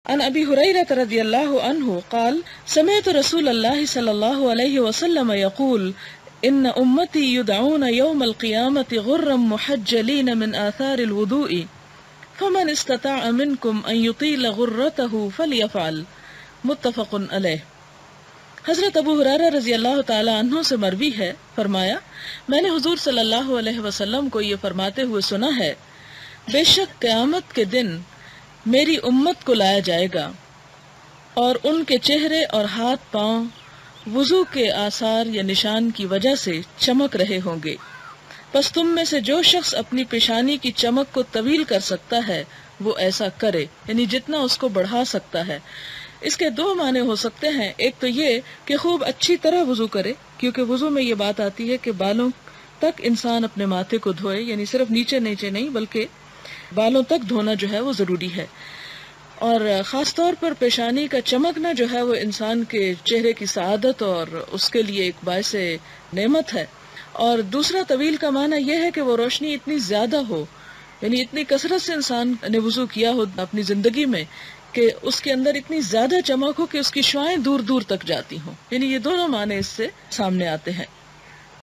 عن ابی ہریرہ رضی اللہ عنہ قال سمعت رسول اللہ صلی اللہ علیہ وسلم یقول ان امتی یدعون یوم القیامت غرا محجلین من آثار الوضوء فمن استطاع منکم ان یطیل غرته فلیفعل، متفق علیہ۔ حضرت ابو ہریرہ رضی اللہ تعالی عنہ سے مروی ہے، فرمایا میں نے حضور صلی اللہ علیہ وسلم کو یہ فرماتے ہوئے سنا ہے، بے شک قیامت کے دن میری امت کو لایا جائے گا اور ان کے چہرے اور ہاتھ پاؤں وضو کے آثار یا نشان کی وجہ سے چمک رہے ہوں گے، پس تم میں سے جو شخص اپنی پیشانی کی چمک کو طویل کر سکتا ہے وہ ایسا کرے، یعنی جتنا اس کو بڑھا سکتا ہے۔ اس کے دو معنی ہو سکتے ہیں، ایک تو یہ کہ خوب اچھی طرح وضو کرے، کیونکہ وضو میں یہ بات آتی ہے کہ بالوں تک انسان اپنے ماتھے کو دھوئے، یعنی صرف نیچے نیچے نہیں بلکہ بالوں تک دھونا جو ہے وہ ضروری ہے، اور خاص طور پر پیشانی کا چمکنا جو ہے وہ انسان کے چہرے کی سعادت اور اس کے لیے ایک باعث نعمت ہے۔ اور دوسرا طویل کا معنی یہ ہے کہ وہ روشنی اتنی زیادہ ہو، یعنی اتنی کثرت سے انسان نے وضو کیا ہو اپنی زندگی میں کہ اس کے اندر اتنی زیادہ چمک ہو کہ اس کی شعاعیں دور دور تک جاتی ہوں، یعنی یہ دونوں معنی اس سے سامنے آتے ہیں۔